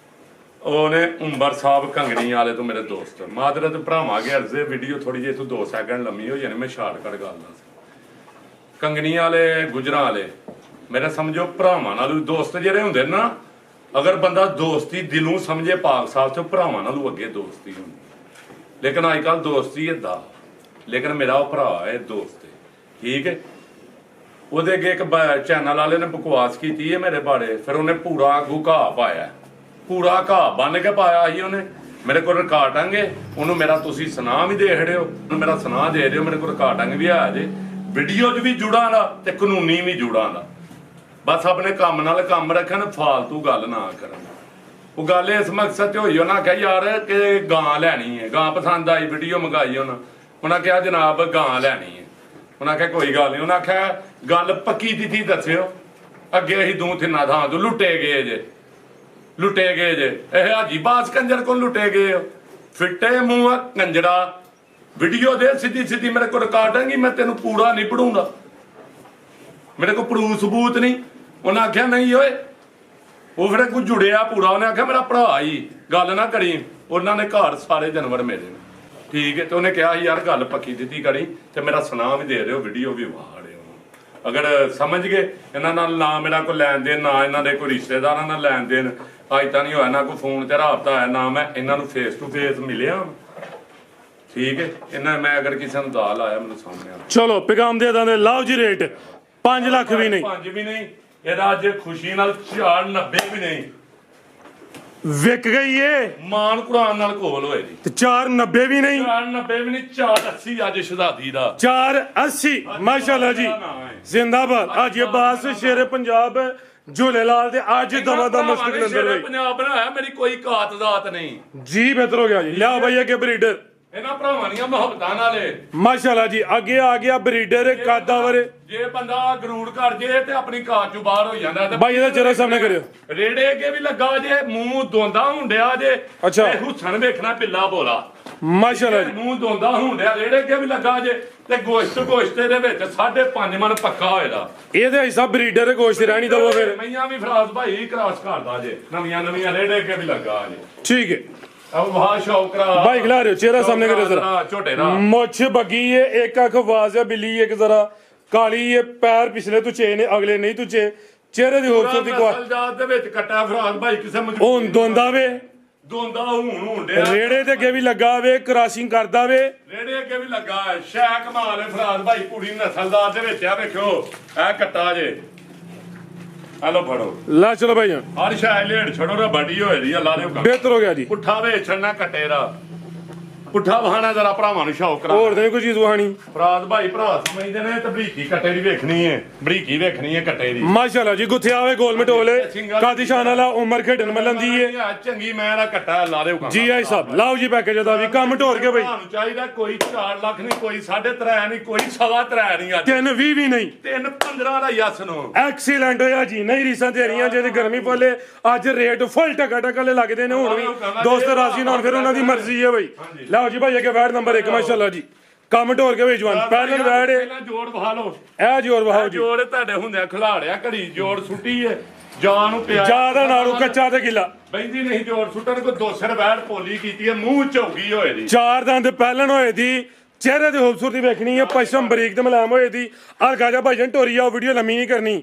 ਉਹਨੇ ਉਮਰ ਸਾਹਿਬ ਕੰਗਣੀ ਵਾਲੇ ਤੋਂ ਮੇਰੇ ਦੋਸਤ ਮਾਦਰਤ ਭਰਾਵਾਂ ਅੱਗੇ ਅਰਜ਼ੇ ਵੀਡੀਓ ਥੋੜੀ ਜਿਹੀ ਤੋਂ 2 ਸੈਕਿੰਡ ਲੰਮੀ ਹੋ ਜਾਣੀ, ਮੈਂ ਸ਼ਾਰਟਕਟ ਗੱਲ ਦੱਸ। ਕੰਗਣੀ ਵਾਲੇ ਗੁਜਰਾਂ ਵਾਲੇ ਮੇਰੇ ਸਮਝੋ ਭਰਾਵਾਂ ਨਾਲ ਦੋਸਤ ਜਿਹੜੇ ਹੁੰਦੇ ਨਾ, ਅਗਰ ਬੰਦਾ ਦੋਸਤੀ ਦਿਲੋਂ ਸਮਝੇ ਪਾਕ ਸਾਹਿਬ ਤੋਂ ਭਰਾਵਾਂ ਨਾਲੋਂ ਅੱਗੇ ਦੋਸਤੀ ਹੁੰਦੀ। ਲੇਕਿਨ ਅੱਜ ਕੱਲ ਦੋਸਤੀ ਏਦਾਂ, ਲੇਕਿਨ ਮੇਰਾ ਉਹ ਭਰਾ ਹੈ ਦੋਸਤ ਹੈ। ਠੀਕ ਹੈ ਉਹਦੇ ਅੱਗੇ ਇੱਕ ਚੈਨਲ ਵਾਲੇ ਨੇ ਬਕਵਾਸ ਕੀਤੀ ਹੈ ਮੇਰੇ ਬਾਰੇ, ਫਿਰ ਉਹਨੇ ਪੂਰਾ ਆਗੂ ਘਾਹ ਪਾਇਆ, ਪੂਰਾ ਘਾਹ ਬੰਨ ਕੇ ਪਾਇਆ ਸੀ ਉਹਨੇ। ਮੇਰੇ ਕੋਲ ਰਿਕਾਰਡਾਂਗੇ, ਉਹਨੂੰ ਮੇਰਾ ਤੁਸੀਂ ਸੁਨਾਹ ਵੀ ਦੇ ਖੜੇ ਹੋ, ਉਹਨੂੰ ਮੇਰਾ ਸੁਨਾਹ ਦੇ ਦਿਓ, ਮੇਰੇ ਕੋਲ ਰਿਕਾਰਡਾਂਗੇ ਵੀ ਆ ਜੇ, ਵੀਡੀਓ 'ਚ ਵੀ ਜੁੜਾਂ ਦਾ ਤੇ ਕਾਨੂੰਨੀ ਵੀ ਜੁੜਾਂ ਦਾ। ਬਸ ਆਪਣੇ ਕੰਮ ਨਾਲ ਕੰਮ ਰੱਖਣ, ਫਾਲਤੂ ਗੱਲ ਨਾ ਕਰਨ। ਉਹ ਗੱਲ ਇਸ ਮਕਸਦ ਤੇ ਹੋਈ, ਉਹਨਾਂ ਕਿਹਾ ਯਾਰ ਕਿ ਗਾਂ ਲੈਣੀ ਹੈ, ਗਾਂ ਪਸੰਦ ਆਈ, ਵੀਡੀਓ ਮੰਗਾਈ ਉਹਨਾਂ ਕਿਹਾ ਜਨਾਬ ਗਾਂ ਲੈਣੀ ਹੈ। ਉਹਨਾਂ ਕਿਹਾ ਕੋਈ ਗੱਲ ਨਹੀਂ, ਉਹਨਾਂ ਆਖਿਆ ਗੱਲ ਪੱਕੀ ਤਿੱਥੀ ਦੱਸਿਓ, ਅੱਗੇ ਅਸੀਂ 2-3 ਥਾਂ ਤੋਂ ਲੁੱਟੇ ਗਏ ਜੇ। ਇਹ ਹਾਜੀ ਬਾਸ ਕੰਜਰ ਕੋਲ ਲੁੱਟੇ ਗਏ ਹੋ, ਫਿੱਟੇ ਮੂੰਹ ਕੰਜਰਾ। ਵੀਡੀਓ ਦੇ ਸਿੱਧੀ ਮੇਰੇ ਕੋਲ ਰਿਕਾਰਡਾਂਗੀ, ਮੈਂ ਤੈਨੂੰ ਪੂਰਾ ਨਹੀਂ ਪੜੂੰਗਾ, ਮੇਰੇ ਕੋਲ ਪ੍ਰੂਫ ਸਬੂਤ ਨਹੀਂ। ਉਹਨਾਂ ਆਖਿਆ ਨਹੀਂ ਓਏ, ਉਹ ਫਿਰ ਕੋਈ ਜੁੜਿਆ ਪੂਰਾ। ਉਹਨੇ ਆਖਿਆ ਮੇਰਾ ਭਰਾ ਹੀ, ਗੱਲ ਨਾ ਕਰੀ। ਉਹਨਾਂ ਨੇ ਘਰ ਸਾਰੇ ਜਾਨਵਰ ਮੇਰੇ ਨੇ। ਠੀਕ ਹੈ ਤੇ ਉਹਨੇ ਕਿਹਾ ਯਾਰ ਗੱਲ ਪੱਕੀ ਦਿੱਤੀ ਕਰੀ ਤੇ ਮੇਰਾ ਸੁਨਾਹ ਵੀ ਦੇ ਦਿਓ, ਵੀਡੀਓ ਵੀ ਵਾੜਿਓ। ਅਗਰ ਸਮਝ ਗਏ ਇਹਨਾਂ ਨਾਲ ਨਾ ਮੇਰਾ ਕੋਈ ਲੈਣ ਦੇਣ, ਨਾ ਇਹਨਾਂ ਦੇ ਕੋਈ ਰਿਸ਼ਤੇਦਾਰਾਂ ਨਾਲ ਲੈਣ ਦੇਣ, ਅੱਜ ਤਾਂ ਨਹੀਂ ਹੋਇਆ ਨਾ ਕੋਈ ਫੋਨ ਤੇ ਰਾਬਤਾ ਹੋਇਆ, ਨਾ ਮੈਂ ਇਹਨਾਂ ਨੂੰ ਫੇਸ ਟੂ ਫੇਸ ਮਿਲਿਆ। ਠੀਕ ਹੈ ਇਹਨਾਂ ਮੈਂ ਅਗਰ ਕਿਸੇ ਨੂੰ ਦਾਲ ਆਇਆ ਮੈਨੂੰ ਸਾਹਮਣੇ ਆ। ਚਲੋ ਪੈਗਾਮ ਦੇ ਦਾਂ ਲਾਓ ਜੀ ਰੇਟ 5 ਲੱਖ ਵੀ ਨਹੀਂ, 5 ਵੀ ਨਹੀਂ, ਇਹਦਾ ਅੱਜ ਖੁਸ਼ੀ ਨਾਲ 490 ਵੀ ਨਹੀਂ, ਵਿਕ ਗਈ ਏ ਮਾਨ ਕੁਰਾਨ ਨਾਲ ਕੋਲ ਹੋਏ ਜੀ। ਤੇ 490 ਵੀ ਨਹੀਂ, 490 ਵੀ ਨਹੀਂ, 480 ਅੱਜ ਸ਼ਹਾਦੀ ਦਾ 480 ਮਾਸ਼ਾਅੱਲਾ ਜੀ ਜ਼ਿੰਦਾਬਾਦ। ਅੱਜ ਅਬਾਸ ਸ਼ੇਰ ਪੰਜਾਬ ਝੂਲੇਲਾਲ ਦੇ ਅੱਜ ਦਮਾ ਦਮ ਮਸਜਿਦ ਦੇ ਅੰਦਰ ਹੋਈ। ਪੰਜਾਬ ਬਣਾਇਆ, ਮੇਰੀ ਕੋਈ ਕਾਤ ਜ਼ਾਤ ਨਹੀਂ ਜੀ। ਬਿਹਤਰ ਹੋ ਗਿਆ ਜੀ। ਲਿਆ ਭਈਆ ਕੇ ਬਰੀਡਰ ਇਹਨਾਂ ਭਰਾਵਾਂ ਦੀਆਂ ਮੁਹੱਬਤਾਂ ਨਾਲੇ ਮਾਸ਼ਾਅੱਲਾ ਜੀ। ਅੱਗੇ ਆ ਗਿਆ ਬਰੀਡਰ ਕਾਦਾਵਰ। ਜੇ ਬੰਦਾ ਗਰੂਰ ਕਰ ਜੇ ਤੇ ਆਪਣੀ ਕਾਤ ਚੋਂ ਬਾਹਰ ਹੋ ਜਾਂਦਾ ਤੇ ਭਾਈ ਇਹਦਾ ਚਿਹਰਾ ਸਾਹਮਣੇ ਕਰਿਓ। ਰੇੜੇ ਅੱਗੇ ਵੀ ਲੱਗਾ ਜੇ, ਮੂੰਹ ਦੋਂਦਾ ਹੁੰਡਿਆ ਜੇ। ਅੱਛਾ। ਤੇ ਹੁਸਨ ਵੇਖਣਾ ਪਿੱਲਾ ਬੋਲਾ ਮਾਸ਼ਾਅੱਲਾ ਜੀ। ਮੂੰਹ ਦੋਂਦਾ ਹੁੰਡਿਆ, ਰੇੜੇ ਅੱਗੇ ਵੀ ਲੱਗਾ ਜੇ ਤੇ ਗੋਸ਼ਤ ਦੇ ਵਿੱਚ 5.5 ਮਣ ਪੱਕਾ ਹੋਏਦਾ। ਇਹਦੇ ਹਿਸਾਬ ਬਰੀਡਰ ਗੋਸ਼ਤ ਰਹਿਣੀ ਦਵੋ ਫਿਰ। ਮਈਆਂ ਵੀ ਫਰਾਜ਼ ਭਾਈ ਕ੍ਰਾਸ ਕਰਦਾ ਜੇ, ਨਵੀਆਂ ਰੇੜੇ ਅੱਗੇ ਵੀ ਲੱਗਾ ਜੇ। ਠੀਕ ਹੈ अब वहाँ शौकरा भाई खिला रहे हो, चेहरा सामने करो जरा। छोटे ना मुछ बगी है, एक आंख वाज है बिल्ली, एक जरा काली है, पैर पिछले तुझे ने अगले नहीं तुझे, ਚਿਹਰੇ ਦੀ ਖੂਬਸੂਰਤੀ ਕੋ ਨਸਲਜਾਤ ਦੇ ਵਿੱਚ ਕੱਟਾ ਫਰਾਦ ਭਾਈ ਕਿਸੇ ਹੁਣ ਦੋਂਦਾ ਵੇ ਦੋਂਦਾ ਹੁਣ ਡਿਆ ਰੇੜੇ ਤੇ ਅੱਗੇ ਵੀ ਲੱਗਾ ਵੇ ਕ੍ਰਾਸਿੰਗ ਕਰਦਾ ਵੇ ਰੇੜੇ ਅੱਗੇ ਵੀ ਲੱਗਾ ਹੈ ਸ਼ੈ ਕਮਾਲ ਹੈ ਫਰਾਦ ਭਾਈ ਪੂਰੀ ਨਸਲਦਾਰ ਦੇ ਵਿੱਚ ਆ ਵੇਖਿਓ ਇਹ ਕੱਟਾ ਜੇ ਹਲੋ ਫੜੋ ਲਾ ਚਲੋ ਭਾਈ ਜਾਨ ਹਰ ਸ਼ੈ ਲੇੜ ਛੜੋ ਨਾ ਵੱਡੀ ਹੋਏ ਦੀ ਅੱਲਾ ਦੇ ਹੁਕਮ ਬਿਹਤਰ ਹੋ ਗਿਆ ਜੀ ਪੁੱਠਾ ਵੇਚਣਾ ਕੱਟੇ ਦਾ ਪੁੱਠਾ ਵਹਾਣਾ ਜਰਾ ਭਰਾਵਾਂ ਨੂੰ ਸ਼ੌਕ ਕਰਾ ਹੋਰ ਤੇ ਕੋਈ ਚੀਜ਼ ਵਹਾਣੀ ਫਰਾਦ ਭਾਈ ਭਰਾ ਸਮਝਦੇ ਨੇ ਤੇ ਬਰੀਕੀ ਕੱਟੇ ਦੀ ਵੇਖਣੀ ਹੈ ਬਰੀਕੀ ਵੇਖਣੀ ਹੈ ਕੱਟੇ ਦੀ ਮਾਸ਼ਾਅੱਲਾ ਜੀ ਗੁੱਥਿਆ ਵੇ ਗੋਲ ਮਟੋਲੇ ਕਾਦੀ ਸ਼ਾਨ ਵਾਲਾ ਉਮਰ ਖੇਡਣ ਮਲਨ ਦੀ ਏ ਚੰਗੀ ਮੈਂ ਦਾ ਕੱਟਾ ਲਾ ਦੇ ਹੁਕਮ ਜੀ ਆਈ ਸਾਹਿਬ ਲਾਓ ਜੀ ਪੈਕੇਜ ਦਾ ਵੀ ਕੰਮ ਢੋਰ ਕੇ ਬਈ ਤੁਹਾਨੂੰ ਚਾਹੀਦਾ ਕੋਈ 4 ਲੱਖ ਨਹੀਂ ਕੋਈ 3.5 ਨਹੀਂ ਕੋਈ 3.5 ਨਹੀਂ ਅੱਜ 320 ਵੀ ਨਹੀਂ 3.15 ਦਾ ਯਸ ਨੂੰ ਐਕਸੀਲੈਂਟ ਹੋਇਆ ਜੀ ਨਹੀਂ ਰੀਸਾਂ ਤੇ ਰਹੀਆਂ ਜਿਹਦੀ ਗਰਮੀ ਫੁੱਲੇ ਅੱਜ ਰੇਟ ਫੁੱਲ ਟਕਾ ਟਕਾ ਲੱਗਦੇ ਨੇ ਹੁਣ ਵੀ ਦੋਸਤ ਰਾਜ਼ੀ ਨਾਲ ਫਿਰ ਉਹਨਾਂ ਦੀ ਮਰਜ਼ੀ ਹੈ ਬਈ ਲਓ ਜੀ ਭਾਈ ਅੱਗੇ ਵੈਟ ਨੰਬਰ 1 ਮਾਸ਼ਾਅੱਲਾ ਜੀ ਕੰਮ ਢੋਰ ਕੇ ਬਈ ਜਵਾਨ ਪਹਿਲਾਂ ਵੈਟ ਪਹਿਲਾਂ ਜੋੜ ਵਹਾ ਲਓ ਇਹ ਜੋਰ ਵਹਾਓ ਜੀ ਜੋੜ ਤੁਹਾਡੇ ਹੁੰਦਿਆਂ ਖਿਲਾੜਿਆ ਘੜੀ ਜੋੜ ਸੁੱਟੀ ਹੈ ਜਾਨ ਨੂੰ ਪਿਆ ਜਿਆਦਾ ਨਾਲੋਂ ਕੱਚਾ ਤੇ ਗਿੱਲਾ ਬੈਂਦੀ ਨਹੀਂ ਜੋੜ ਸੁੱਟਣ ਕੋ ਦੋਸਰ ਵੈਟ ਪੋਲੀ ਕੀਤੀ ਹੈ ਮੂੰਹ ਝੌਗੀ ਹੋਏ ਦੀ ਚਾਰ ਦੰਦ ਪਹਿਲਣ ਹੋਏ ਦੀ ਚਿਹਰੇ ਦੀ ਖੂਬਸੂਰਤੀ ਵੇਖਣੀ ਹੈ ਪਸ਼ਮ ਬਰੀਕ ਤੇ ਮਲਾਮ ਹੋਏ ਦੀ ਆ ਗਾਜਾ ਭਾਈਜਨ ਢੋਰੀ ਆ ਵੀਡੀਓ ਲੰਮੀ ਨਹੀਂ ਕਰਨੀ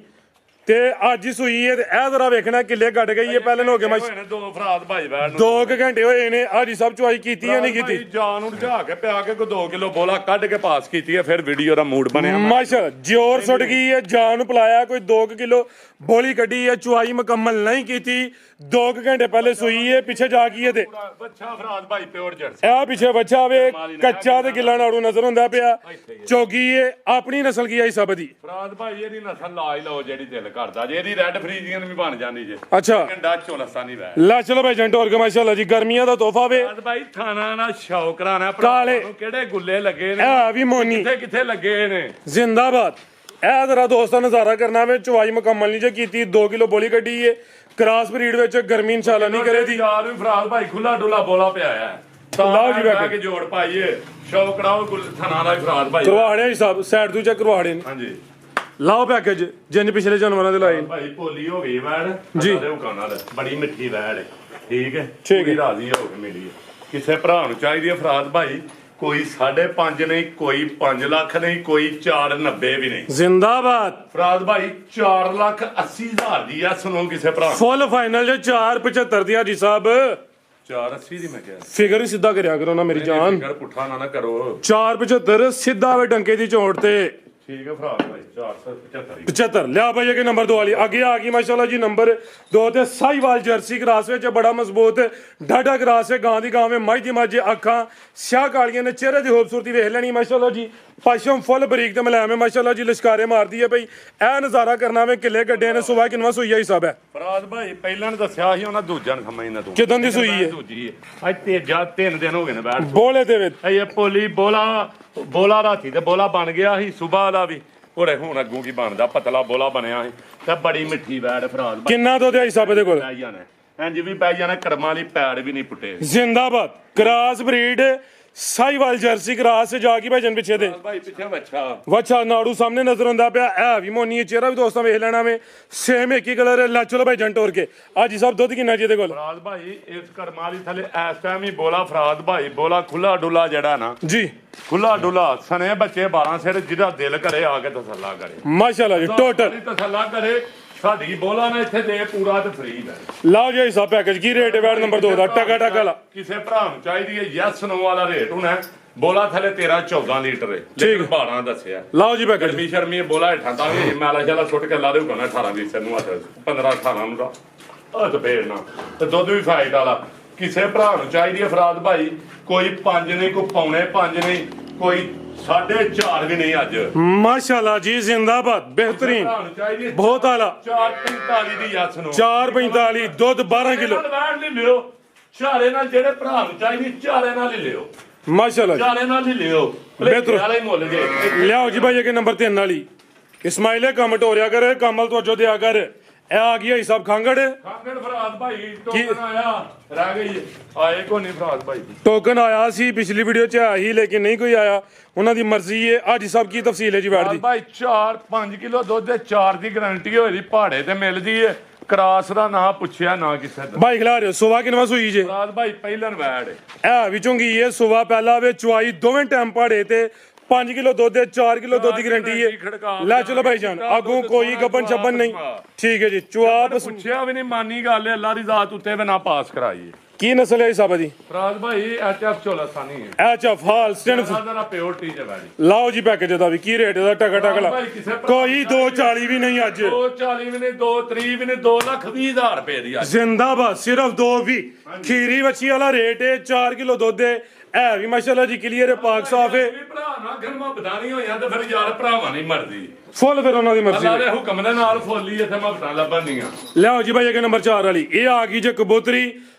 ਤੇ ਅੱਜ ਹੀ ਸੂਈ ਹੈ ਤੇ ਇਹ ਜ਼ਰਾ ਵੇਖਣਾ ਕਿੱਲੇ ਗੱਡ ਗਈ ਹੈ ਪਹਿਲਾਂ ਹੋ ਗਏ ਮੈਂ ਦੋ ਫਰਾਦ ਭਾਈ ਵੈਟ ਨੂੰ 2 ਘੰਟੇ ਹੋਏ ਨੇ ਅੱਜ ਹੀ ਸਭ ਚੁਆਈ ਕੀਤੀ ਹੈ ਨਹੀਂ ਕੀਤੀ ਜਾਨ ਨੂੰ ਰਝਾ ਕੇ ਪਿਆ ਕੇ ਕੋ 2 ਕਿਲੋ ਬੋਲਾ ਕੱਢ ਕੇ ਪਾਸ ਕੀਤੀ ਹੈ ਫਿਰ ਵੀਡੀਓ ਦਾ ਮੂਡ ਬਣਿਆ ਮਾਸ਼ਾ ਜੋਰ ਸੁੱਟ ਗਈ ਹੈ ਜਾਨ ਨੂੰ ਪਲਾਇਆ ਕੋਈ 2 ਕਿਲੋ ਬੋਲੀ ਕੱਢੀ ਹੈ ਚੁਆਈ ਮੁਕੰਮਲ ਨਹੀਂ ਕੀਤੀ 2 ਘੰਟੇ ਪਹਿਲੇ ਸੂਈ ਹੈ ਪਿੱਛੇ ਜਾ ਗਈ ਹੈ ਤੇ ਬੱਚਾ ਫਰਾਦ ਭਾਈ ਪਿਓਰ ਜਰਸੀ ਇਹ ਪਿੱਛੇ ਬੱਚਾ ਵੇ ਕੱਚਾ ਤੇ ਗਿੱਲਾ ਨਾੜੂ ਨਜ਼ਰ ਹੁੰਦਾ ਪਿਆ ਚੋਗੀ ਹੈ ਆਪਣੀ ਨਸਲ ਕੀ ਆਈ ਸਭ ਦੀ ਫਰਾਦ ਭਾਈ ਇਹਦੀ ਨਸਲ ਲਾ ਹੀ ਲਓ ਜਿਹੜੀ ਦਿਲ ਕਰਦਾ ਜੇ ਇਹਦੀ ਰੈੱਡ ਫਰੀਜ਼ੀਅਨ ਵੀ ਬਣ ਜਾਂਦੀ ਜੇ ਅੱਛਾ ਕੰਡਾ ਚੋਲਸਤਾਨੀ ਵੈ ਲਾ ਚਲੋ ਭਾਈ ਜੰਟੋਰ ਕੇ ਮਾਸ਼ਾਅੱਲਾ ਜੀ ਗਰਮੀਆਂ ਦਾ ਤੋਹਫਾ ਵੇ ਫਰਾਦ ਭਾਈ ਖਾਣਾ ਨਾ ਸ਼ੌਕ ਰਾਣਾ ਕਾਲੇ। ਕਿਹੜੇ ਗੁੱਲੇ ਲੱਗੇ ਨੇ ਇਹ ਵੀ ਮੋਨੀ ਕਿੱਥੇ ਕਿੱਥੇ ਲੱਗੇ ਨੇ ਜ਼ਿੰਦਾਬਾਦ ਇਹ ਜ਼ਰਾ ਦੋਸਤਾਂ ਨਜ਼ਾਰਾ ਕਰਨਾ ਵੇ ਚੁਆਈ ਮੁਕੰਮਲ ਨਹੀਂ ਜੇ ਕੀਤੀ 2 ਕਿਲੋ ਬੋਲੀ ਕੱਢੀ ਏ ਕ੍ਰਾਸ ਬਰੀਡ ਵਿੱਚ ਗਰਮੀ ਇਨਸ਼ਾਅੱਲਾ ਨਹੀਂ ਕਰੇਦੀ ਯਾਰ ਵੀ ਫਰਾਦ ਭਾਈ ਖੁੱਲਾ ਡੁੱਲਾ ਬੋਲਾ ਪਿਆ ਹੈ ਲਓ ਜੀ ਬੈਠ ਕੇ ਜੋੜ ਪਾਈਏ ਸ਼ੌਕ ਰਾਓ ਗੁੱਲ ਥਣਾ ਦਾ ਫਰਾਦ ਭਾਈ ਕਰਵਾੜੇ ਜੀ ਸਾਹਿਬ ਸਾਈਡ ਤੋਂ ਚੈੱਕ ਕਰਵਾੜੇ ਨੇ ਹਾਂਜੀ ਲਾਓ ਪੈਕੇਜ ਜਿੰਨ ਪਿਛਲੇ ਜਾਨਵਰਾਂ ਦੇ ਲਾਏ ਭਾਈ ਭੋਲੀ ਹੋ ਗਈ ਵੈੜ ਜੀ। ਦੇ ਹੁਕਮ ਨਾਲ ਬੜੀ ਮਿੱਠੀ ਵੈੜ ਹੈ ਠੀਕ ਹੈ ਠੀਕ ਹੈ। ਪੂਰੀ ਰਾਜ਼ੀ ਹੋ ਕੇ ਮਿਲੀ ਹੈ ਕਿਸੇ ਭਰਾ ਨੂੰ ਚਾਹੀਦੀ ਹੈ ਫਰਾਦ ਭਾਈ ਕੋਈ 5.5 ਨਹੀਂ ਕੋਈ 5 ਲੱਖ ਨਹੀਂ ਕੋਈ 4.90 ਵੀ ਨਹੀਂ ਜ਼ਿੰਦਾਬਾਦ ਫਰਾਦ ਭਾਈ 4,80,000 ਦੀ ਆ ਸੁਣੋ ਕਿਸੇ ਭਰਾ ਫੁੱਲ ਫਾਈਨਲ ਜੇ 475 ਦੀ ਆ ਜੀ ਸਾਹਿਬ 480 ਦੀ ਮੈਂ ਕਿਹਾ ਫਿਗਰ ਹੀ ਸਿੱਧਾ ਕਰਿਆ ਕਰੋ ਨਾ ਮੇਰੀ ਜਾਨ ਫਿਕਰ ਪੁੱਠਾ ਨਾ ਕਰੋ 475 ਸਿੱਧਾ ਵੇ ਡੰਕੇ ਦੀ ਝੋੜ ਤੇ ਠੀਕ ਹੈ ਫਰਾਦ ਭਾਈ 475 75 ਲਿਆ ਭਾਈ ਇਹ ਨੰਬਰ 2 ਵਾਲੀ ਅੱਗੇ ਆ ਗਈ ਮਾਸ਼ਾਅੱਲਾ ਜੀ ਨੰਬਰ 2 ਤੇ ਸਾਈਵਾਲ ਜਰਸੀ ਕਰਾਸ ਵਿੱਚ ਬੜਾ ਮਜ਼ਬੂਤ ਢਾਡਾ ਕਰਾਸ ਹੈ ਗਾਂ ਦੀ ਗਾਂ ਵਿੱਚ ਮੱਝ ਦੀ ਮੱਝ ਅੱਖਾਂ ਸਿਆਹ ਕਾਲੀਆਂ ਨੇ ਚਿਹਰੇ ਦੀ ਖੂਬਸੂਰਤੀ ਵੇਖ ਲੈਣੀ ਮਾਸ਼ਾਅੱਲਾ ਜੀ ਪਸ਼ਮ ਫੁੱਲ ਬਰੀਕ ਤੇ ਮਲਾਇਮ ਹੈ ਮਾਸ਼ਾਅੱਲਾ ਜੀ ਲਿਸ਼ਕਾਰੇ ਮਾਰਦੀ ਹੈ ਭਈ ਇਹ ਨਜ਼ਾਰਾ ਕਰਨਾ ਵੇ ਕਿੱਲੇ ਗੱਡੇ ਨੇ ਸੁਬਾ ਕਿਨਵਾ ਸੂਈ ਆਈ ਸਭ ਹੈ ਫਰਾਦ ਭਾਈ ਪਹਿਲਾਂ ਨੇ ਦੱਸਿਆ ਸੀ ਉਹਨਾਂ ਦੂਜਾ ਨੂੰ ਸਮਝਣਾ ਤੂੰ ਕਿਦਾਂ ਦੀ ਸੂਈ ਹੈ ਦੂਜੀ ਹੈ ਅੱਜ ਤੇਜਾ 3 ਦਿਨ ਹੋ ਗਏ ਨੇ ਬੈਠ ਬੋਲੇ ਦੇ ਵਿੱਚ ਇਹ ਪੋਲੀ ਬੋਲਾ ਰਾਤੀ ਤੇ ਬੋਲਾ ਬਣ ਗਿਆ ਸੀ ਸੁਬਾ ਦਾ ਵੀ ਹੋਰੇ ਹੁਣ ਅੱਗੋਂ ਕੀ ਬਣਦਾ ਪਤਲਾ ਬੋਲਾ ਬਣਿਆ ਸੀ ਤੇ ਬੜੀ ਮਿੱਠੀ ਵੈੜ ਫਰਾਦ ਭਾਈ ਕਿੰਨਾ ਦੁੱਧ ਆਈ ਸਭ ਦੇ ਕੋਲ ਪੈ ਜਾਣਾ ਇੰਜ ਵੀ ਪੈ ਜਾਣਾ ਕਰਮਾਂ ਵਾਲੀ ਪੈੜ ਵੀ ਨਹੀਂ ਪੁੱਟੇ ਜ਼ਿੰਦਾਬਾਦ cross breed Sahiwal jersey cross ਜਾ ਕੇ ਭਾਜਨ ਪਿੱਛੇ ਦੇ ਭਾਈ ਪਿੱਛੇ ਬੱਚਾ ਵੱਛਾ ਨਾੜੂ ਸਾਹਮਣੇ ਨਜ਼ਰ ਆਉਂਦਾ ਪਿਆ ਇਹ ਵੀ ਮੋਨੀ ਹੈ ਚਿਹਰਾ ਵੀ ਦੋਸਤਾਂ ਵੇਖ ਲੈਣਾ ਵੇ ਸੇਮ ਇੱਕ ਹੀ ਕਲਰ ਲੈ ਚਲੋ ਭਾਈ ਜੰਟੋਰ ਕੇ ਅੱਜ ਸਭ ਦੁੱਧ ਕਿੰਨਾ ਜੀ ਇਹਦੇ ਕੋਲ ਫਰਾਦ ਭਾਈ ਇਸ ਕਰਮਾਂ ਵਾਲੀ ਥੱਲੇ ਇਸ ਟਾਈਮ ਹੀ ਬੋਲਾ ਫਰਾਦ ਭਾਈ ਬੋਲਾ ਖੁੱਲਾ ਡੁੱਲਾ ਜਿਹੜਾ ਨਾ ਜੀ ਖੁੱਲਾ ਡੁੱਲਾ ਸਨੇ ਬੱਚੇ 12 ਸਿਰ ਜਿਹਦਾ ਦਿਲ ਕਰੇ ਆ ਕੇ ਤਸੱਲਾ ਕਰੇ ਮਾਸ਼ਾਅੱਲਾ ਜੀ ਟੋਟਲ ਤਸੱਲਾ ਕਰੇ ਸਾਡੀ ਬੋਲਾ ਨਾ ਇੱਥੇ ਦੇ ਪੂਰਾ ਤੇ ਫ੍ਰੀ ਹੈ ਲਾਓ ਜੀ ਸਭ ਪੈਕੇਜ ਕੀ ਰੇਟ ਹੈ ਵੈਟ ਨੰਬਰ 2 ਦਾ ਟਕਾ ਟਕਾ ਲਾ ਕਿਸੇ ਭਰਾ ਨੂੰ ਚਾਹੀਦੀ ਹੈ ਯੈਸ ਨੋ ਵਾਲਾ ਰੇਟ ਹੋਣਾ ਬੋਲਾ ਥੱਲੇ 13-14 ਲੀਟਰ ਹੈ ਲੇਕਿਨ 12 ਦੱਸਿਆ ਲਾਓ ਜੀ ਪੈਕੇਜ ਗਰਮੀ ਸ਼ਰਮੀ ਬੋਲਾ ਹੇਠਾਂ ਤਾਂ ਵੀ ਮੈਲਾ ਸ਼ਾਲਾ ਸੁੱਟ ਕੇ ਲਾ ਦੇ ਕੋਣਾ 18-20 ਨੂੰ 15-18 ਨੂੰ ਦਾ ਆ ਤੇ ਫੇਰ ਨਾ ਤੇ ਦੁੱਧ ਵੀ ਫਾਇਦਾ ਵਾਲਾ ਕਿਸੇ ਭਰਾ ਨੂੰ ਚਾਹੀਦੀ ਹੈ ਫਰਾਦ ਭਾਈ ਕੋਈ 5 ਨਹੀਂ ਕੋਈ ਪੌਣੇ 5 ਨਹੀਂ ਕੋਈ 4.5 ਵੀ ਨਹੀਂ ਅੱਜ ਮਾਸ਼ਾਅੱਲਾ ਜੀ ਜ਼ਿੰਦਾਬਾਦ ਬਿਹਤਰੀਨ ਭਰਾ ਨੂੰ ਚਾਹੀਦੀ ਹੈ ਬਹੁਤ ਆਲਾ 4.45 ਦੀ ਯੈਸ ਨੂੰ 445 ਦੁੱਧ 12 ਕਿਲੋ ਵੈਣ ਲਈ ਲਿਓ ਚਾਰੇ ਨਾਲ ਜਿਹੜੇ ਭਰਾ ਨੂੰ ਚਾਹੀਦੀ ਚਾਰੇ ਨਾਲ ਹੀ ਲਿਓ ਮਾਸ਼ਾਅੱਲਾ ਚਾਰੇ ਨਾਲ ਹੀ ਲਿਓ ਬਿਹਤਰ ਵਾਲਾ ਹੀ ਮੁੱਲ ਜੇ ਲਿਆਓ ਜੀ ਭਾਈ ਇਹ ਨੰਬਰ 3 ਵਾਲੀ ਇਸਮਾਈਲੇ ਕੰਮ ਟੋਰਿਆ ਕਰ ਕਮਲ ਤਵੱਜੋ ਦਿਆ ਕਰ ਇਹ ਆ ਗਈ ਹੈ ਸਭ ਖਾਂਗੜ ਖਾਂਗੜ ਫਰਾਦ ਭਾਈ ਟੋਕਨ ਆਇਆ ਰਹਿ ਗਈ ਆਏ ਕੋ ਨਹੀਂ ਫਰਾਦ ਭਾਈ ਟੋਕਨ ਆਇਆ ਸੀ ਪਿਛਲੀ ਵੀਡੀਓ 'ਚ ਆਇਆ ਸੀ ਲੇਕਿਨ ਨਹੀਂ ਕੋਈ ਆਇਆ ਉਹਨਾਂ ਦੀ ਮਰਜ਼ੀ ਹੈ ਅੱਜ ਸਭ ਕੀ ਤਫਸੀਲ ਹੈ ਜੀ ਵੈਟ ਦੀ ਭਾਈ 4-5 ਕਿਲੋ ਦੁੱਧ ਦੇ 4 ਦੀ ਗਾਰੰਟੀ ਹੋਈ ਦੀ ਪਹਾੜੇ ਤੇ ਮਿਲਦੀ ਹੈ ਕਰਾਸ ਦਾ ਨਾਂ ਪੁੱਛਿਆ ਨਾ ਕਿਸੇ ਦਾ ਭਾਈ ਖਿਲਾ ਰਹੇ ਸੁਬਾ ਕਿਨਵਾ ਸੂਈ ਜੇ ਫਰਾਦ ਭਾਈ ਪਹਿਲਨ ਵੈੜ ਇਹ ਵਿੱਚੋਂ ਕੀ ਹੈ ਸੁਬਾ ਪਹਿਲਾ ਵੇ ਚੁਆਈ ਦੋਵੇਂ ਟਾਈਮ ਪਹਾੜੇ ਤੇ 5 ਕਿਲੋ ਦੁੱਧ ਹੈ 4 ਕਿਲੋ ਦੁੱਧ ਦੀ ਗਾਰੰਟੀ ਹੈ ਲੈ ਚਲੋ ਭਾਈ ਜਾਨ ਆਗੂ ਕੋਈ ਗੱਬਨ ਛੱਬਨ ਨਹੀਂ ਠੀਕ ਹੈ ਜੀ ਚੁਆਪ ਪੁੱਛਿਆ ਵੀ ਨਹੀਂ ਮਾਨੀ ਗੱਲ ਹੈ ਅੱਲਾ ਦੀ ਜ਼ਾਤ ਉੱਤੇ ਵੀ ਨਾ ਪਾਸ ਕਰਾਈ ਕੀ ਨਸਲ ਹੈ ਸਾਹਿਬਾ ਦੀ ਫਰਾਜ਼ ਭਾਈ ਐਚਐਫ ਚੋਲਾਸਾਨੀ ਹੈ ਐਚਐਫ ਹਾਲਸਟਨ ਜਰਾ ਪਿਓਰਟੀ ਚ ਬੈਠੀ ਲਾਓ ਜੀ ਪੈਕੇਜ ਦਾ ਵੀ ਕੀ ਰੇਟ ਦਾ ਟਕਾ ਟਕ ਲਾ ਕੋਈ 240 ਵੀ ਨਹੀਂ ਅੱਜ 240 ਵੀ ਨਹੀਂ 230 ਵੀ ਨਹੀਂ 2,20,000 ਰੁਪਏ ਦੀ ਅੱਜ ਜ਼ਿੰਦਾਬਾਦ ਸਿਰਫ 220 ਖੀਰੀ ਵੱਛੀ ਵਾਲਾ ਰੇਟ ਹੈ 4 ਕਿਲੋ ਦੁੱਧ ਹੈ ਇਹ ਵੀ ਮਾਸ਼ਾਅੱਲਾ ਜੀ ਕਲੀਅਰ ਹੈ ਪਾਕ ਸਾਫ ਹੈ ਭਰਾ ਨਾ ਗਰਮਾ ਬਦਾਨੀ ਹੋਈਆਂ ਤੇ ਫਿਰ ਯਾਰ ਭਰਾਵਾਂ ਨਹੀਂ ਮਰਦੀ ਫੁੱਲ ਫਿਰ ਉਹਨਾਂ ਦੀ ਮਰਜ਼ੀ ਅੱਲਾ ਦੇ ਹੁਕਮ ਦੇ ਨਾਲ ਫੁੱਲੀ ਇੱਥੇ ਮਬਤਾਂ ਲੱਭਣੀਆਂ ਲਿਆਓ ਜੀ ਭਾਈ ਅਗੇ ਨੰਬਰ 4 ਵਾਲੀ ਇਹ ਆ ਗਈ ਜੇ ਕਬੂਤਰੀ